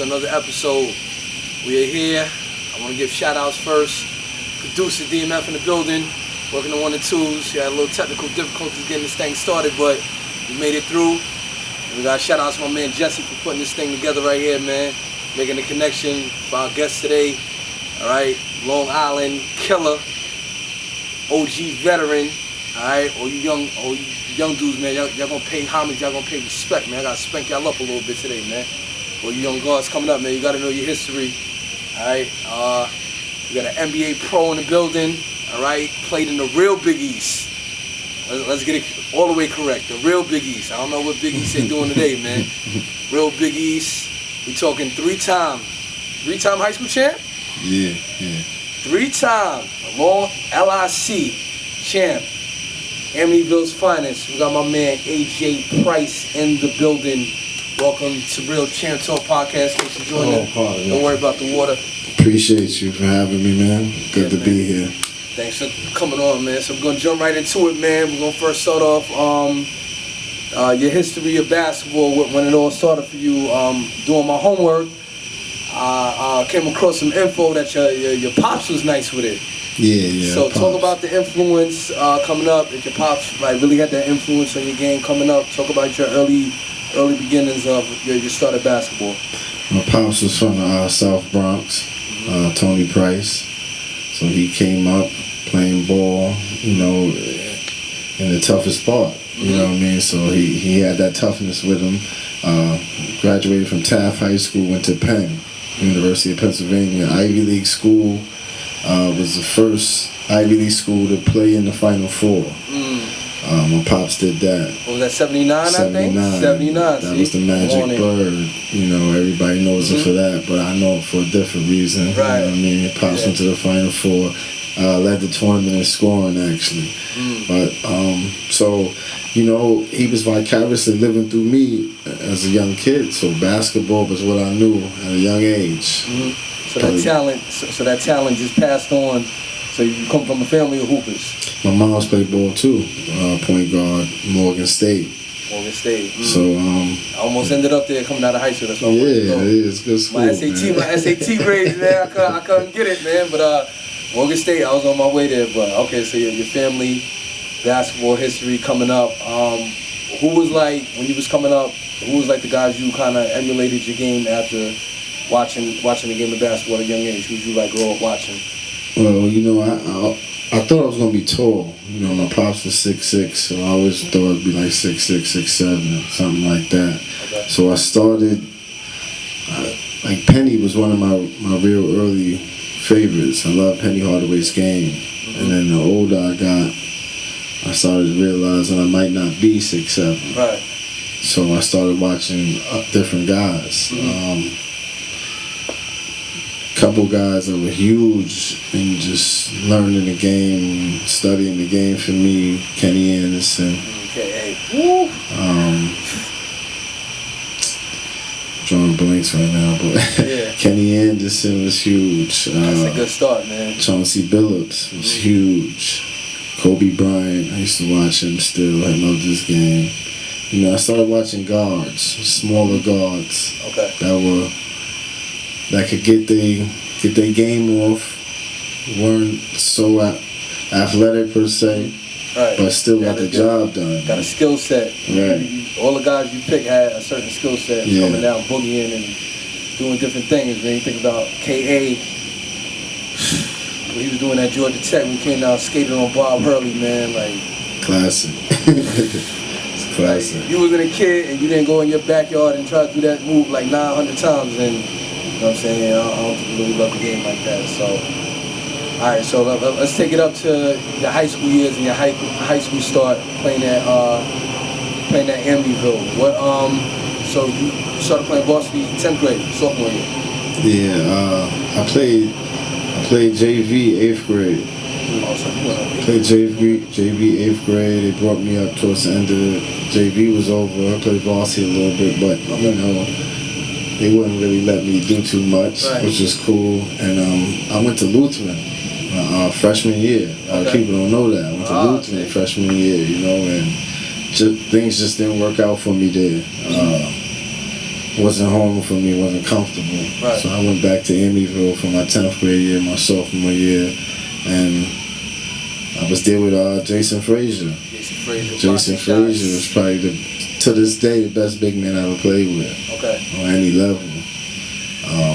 Another episode. We are here. I want to give shout outs first. Producer DMF in the building, working on 1 and 2s. We had a little technical difficulties getting this thing started, but we made it through. And we got shout outs to my man Jesse for putting this thing together right here, man. Making the connection for our guest today. Alright, Long Island killer, OG veteran. Alright, all you young dudes, man, y'all gonna pay homage, y'all gonna pay respect, man. I gotta spank y'all up a little bit today, man. Well, you young guards coming up, man, you gotta know your history. Alright, we got an NBA pro in the building, alright, played in the real Big East. Let's get it all the way correct, the real Big East. I don't know what Big East they doing today, man. Real Big East, we talking three-time high school champ? Yeah. 3-time long LIC champ, Amityville's finest. We got my man AJ Price in the building. Welcome to RealChampTalk podcast. Thanks for joining. Don't worry about the water. Appreciate you for having me, man. Good to be here. Thanks for coming on, man. So we're gonna jump right into it, man. We're gonna first start off your history of basketball, when it all started for you. Doing my homework, I came across some info that your pops was nice with it. Yeah. So talk about the influence coming up. If your pops really had that influence on your game coming up, talk about your early beginnings of your start at basketball. My pops was from the South Bronx, Tony Price. So he came up playing ball, in the toughest part. You know what I mean? So he had that toughness with him. Graduated from Taft High School, went to Penn, University of Pennsylvania, Ivy League school. Was the first Ivy League school to play in the Final Four. My pops did that. What was that, 79, 79. I think? 79. That was the magic bird. Everybody knows it for that, but I know it for a different reason. Right. You know what I mean? Pops went to the Final Four. Led the tournament in scoring, actually. But, he was vicariously living through me as a young kid. So basketball was what I knew at a young age. So that talent just passed on. So you come from a family of hoopers. My mom's played ball too, point guard, Morgan State. So I almost ended up there coming out of high school. That's what it's good school. My SAT grades, man, I couldn't get it, man. But Morgan State, I was on my way there. But okay, so your family basketball history coming up. Who was like when you was coming up? Who was like the guys you kind of emulated your game after watching the game of basketball at a young age? Who did you like grow up watching? Well, I thought I was gonna be tall. My pops was 6'6", so I always thought I'd be like 6'6", 6'7", something like that. Okay. So I started. Like Penny was one of my real early favorites. I loved Penny Hardaway's game, and then the older I got, I started realizing I might not be 6'7". Right. So I started watching different guys. Couple guys that were huge in just learning the game, studying the game for me. Kenny Anderson. Okay. Drawing blanks right now, but Kenny Anderson was huge. That's a good start, man. Chauncey Billups was huge. Kobe Bryant, I used to watch him still. I loved his game. I started watching guards, smaller guards. Okay. That could get their game off, weren't so athletic per se, right, but still got the job done. Got a skill set. Right. All the guys you pick had a certain skill set, coming down, boogieing, and doing different things. Man, you think about K.A., what he was doing at Georgia Tech, we came down skated on Bob Hurley, man, like... Classic. It's classic. Like, you wasn't a kid and you didn't go in your backyard and try to do that move like 900 times, and you know what I'm saying? I don't think you really love the game like that. So, all right. So let's take it up to your high school years and your high school start playing at Amityville. So you started playing varsity 10th grade, sophomore year. Yeah. I played JV 8th grade. Played JV 8th grade. They brought me up towards the end of the JV was over. I played varsity a little bit, but they wouldn't really let me do too much, which was cool. And I went to Lutheran freshman year. A lot of people don't know that. I went to Lutheran freshman year, and things just didn't work out for me there. wasn't home for me, wasn't comfortable. Right. So I went back to Amityville for my 10th grade year, my sophomore year, and I was there with Jason Frazier. Jason Frazier was probably, to this day, the best big man I ever played with. Okay. On any level.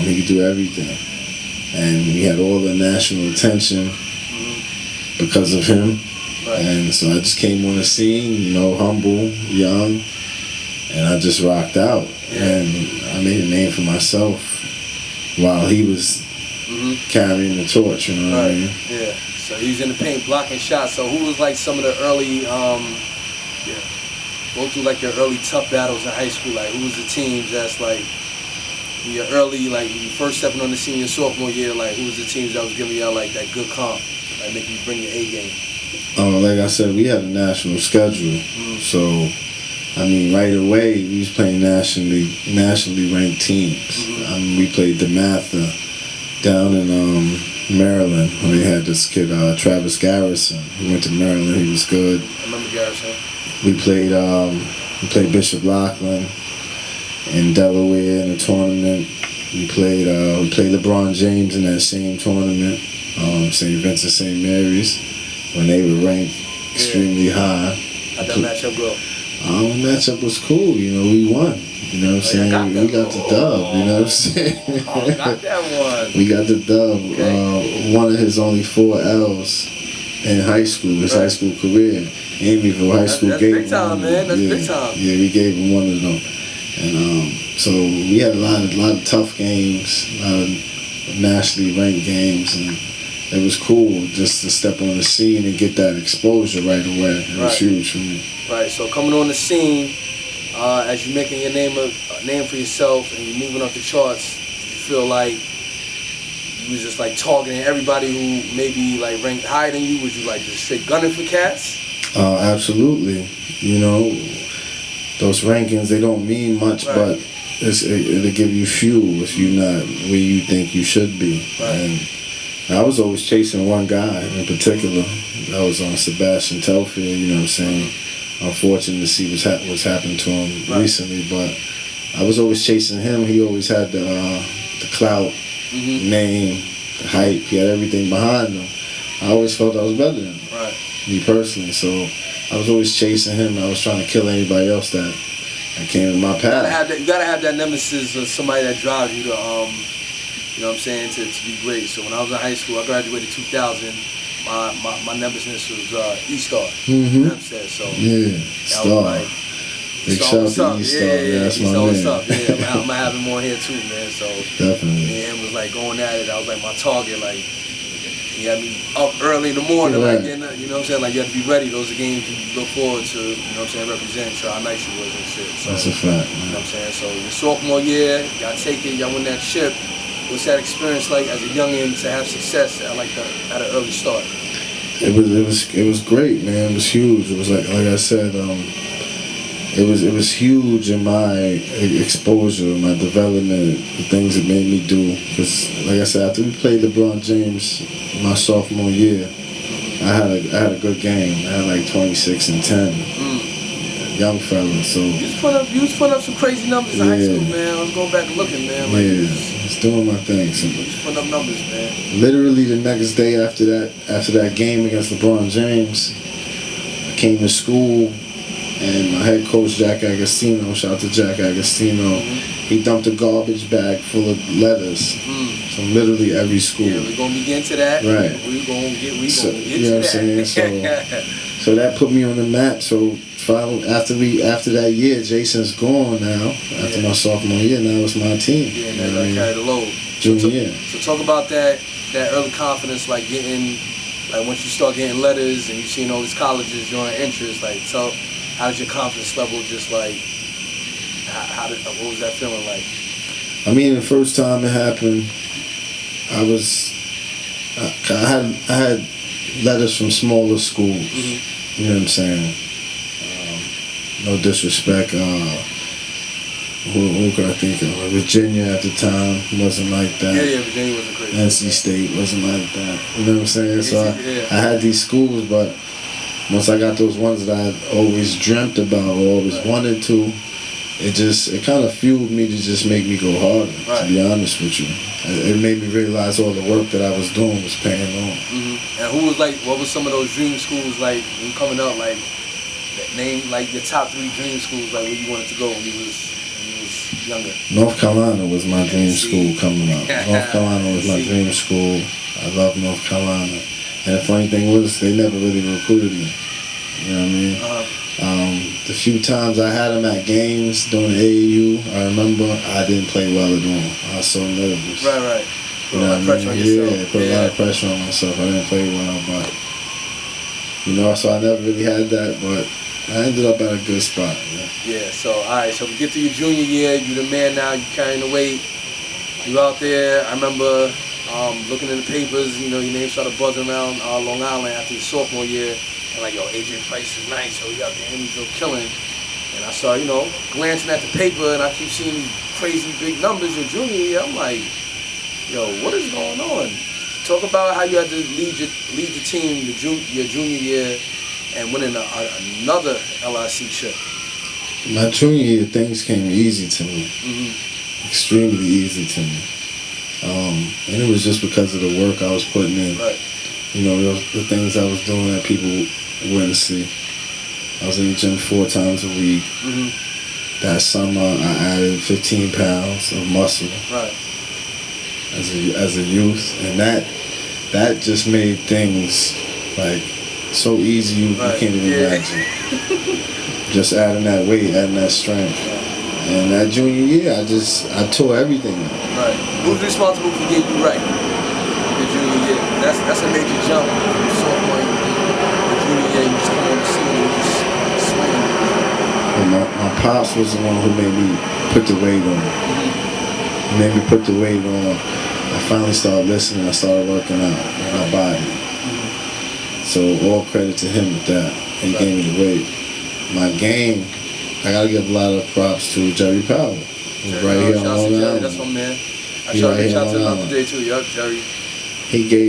He could do everything. And we had all the national attention because of him. Right. And so I just came on the scene, you know, humble, young, and I just rocked out. Yeah. And I made a name for myself while he was carrying the torch, you know what I mean? Yeah. So he was in the paint blocking shots. So who was like some of the early, go through like your early tough battles in high school? Like who was the teams that's like your early, like when you first stepping on the scene your sophomore year, like who was the teams that was giving y'all like that good comp, like making you bring your A game? Like I said, we had a national schedule, so I mean, right away we was playing nationally ranked teams. I mean, we played DeMatha down in Maryland when they had this kid Travis Garrison. He went to Maryland. He was good. I remember Garrison. We played Bishop Loughlin in Delaware in a tournament. We played LeBron James in that same tournament, St. Vincent St. Mary's, when they were ranked extremely high. How'd that matchup go? The matchup was cool, you know, we won. You know what I'm saying? We got the dub, you know what I'm saying? Got that one. We got the dub. Okay. One of his only 4 L's in high school, his high school career. Amityville High School gave him big time, man. That's big time. Yeah, we gave him one of them. And so we had a lot of tough games, a lot of nationally ranked games, and it was cool just to step on the scene and get that exposure right away. It was huge for me. Right, so coming on the scene, as you're making your name for yourself and you're moving up the charts, you feel like you was just like targeting everybody who maybe like ranked higher than you? Was you like just straight gunning for cats? Absolutely. You know, those rankings, they don't mean much, but it'll give you fuel if you're not where you think you should be. And I was always chasing one guy in particular. That was on Sebastian Telfair, you know what I'm saying? Unfortunate to see what's happened to him recently, but I was always chasing him. He always had the clout, name, the hype. He had everything behind him. I always felt I was better than him, me personally. So I was always chasing him. I was trying to kill anybody else that came in my path. You gotta have that nemesis or somebody that drives you to, you know what I'm saying, to be great. So when I was in high school, I graduated 2000. My nemesis was E-Star. You know what I'm saying? So Star. Big shout to E-Star. Yeah, that's my man. Yeah, I'm gonna have him on here too, man. So definitely. Me and him was like going at it. I was like my target. Like he had me up early in the morning, like you know what I'm saying. Like you have to be ready. Those are games you look forward to. You know what I'm saying? Represent. Show how nice you was and shit. So, that's a fact. You know what I'm saying? So your sophomore year, y'all take it. Y'all win that chip. What's that experience like as a youngin to have success at at an early start? It was great, man. It was huge. It was like I said, it was huge in my exposure, my development, the things it made me do. Because like I said, after we played LeBron James my sophomore year, I had a good game. I had like 26 and 10. Young fella, so you was putting up some crazy numbers in high school, man. I was going back and looking, man. Like, I was doing my thing. So you was putting up numbers, man. Literally the next day after that game against LeBron James, I came to school and my head coach Jack Agostino, shout out to Jack Agostino, he dumped a garbage bag full of letters from literally every school. Yeah, we're gonna get into that. Right. We're gonna get you to know what I'm saying? So that put me on the map. So after that year, Jason's gone now. After my sophomore year, now it's my team. Yeah, you know I carry the load. Junior year. So talk about that early confidence, like getting, like once you start getting letters and you seeing all these colleges showing interest, like so how did your confidence level just like, what was that feeling like? I mean, the first time it happened, I had letters from smaller schools. You know what I'm saying? No disrespect. Who could I think of? Virginia at the time wasn't like that. Yeah, Virginia wasn't crazy. NC State wasn't like that. You know what I'm saying? So I had these schools, but once I got those ones that I had always dreamt about or always wanted to, it kind of fueled me to just make me go harder. Right. To be honest with you, it made me realize all the work that I was doing was paying off. And who was like? What was some of those dream schools like when you coming up? Like name like your top 3 dream schools, like where you wanted to go when you was younger. North Carolina was my dream school coming up. North Carolina was my dream school. I love North Carolina. And the funny thing was, they never really recruited me. You know what I mean? The few times I had them at games during the AAU, I remember I didn't play well at all. I was so nervous. Right. Put a lot of pressure on yourself. Yeah, put a lot of pressure on myself. I didn't play well, but so I never really had that, but I ended up at a good spot. Yeah, so alright, so we get to your junior year, you the man now, you carrying the weight, you out there. I remember looking in the papers, your name started buzzing around Long Island after your sophomore year, and like, yo, Adrian Price is nice, so he out there in Amityville killing. And I started, glancing at the paper, and I keep seeing these crazy big numbers your junior year. I'm like, yo, what is going on? Talk about how you had to lead the team your junior year and winning another LIC chip. My junior year, things came easy to me. Extremely easy to me. And it was just because of the work I was putting in. Right. The things I was doing that people wouldn't see. I was in the gym 4 times a week. That summer, I added 15 pounds of muscle. Right. As a youth, and that just made things like so easy you can't even imagine. Just adding that weight, adding that strength. And that junior year, I tore everything up. Right. Who's responsible for getting you right? Your junior year. That's a major jump from sophomore year. The junior year, you just come on the scene and you just swing. And my pops was the one who made me put the weight on. He made me put the weight on. I finally started listening. I started working out in my body. So all credit to him with that. He gave me the weight. My game, I gotta give a lot of props to Jerry Powell. He's right here on Long Island. That's my man. I tried to reach out to him the other day too. Yup, Jerry. He gave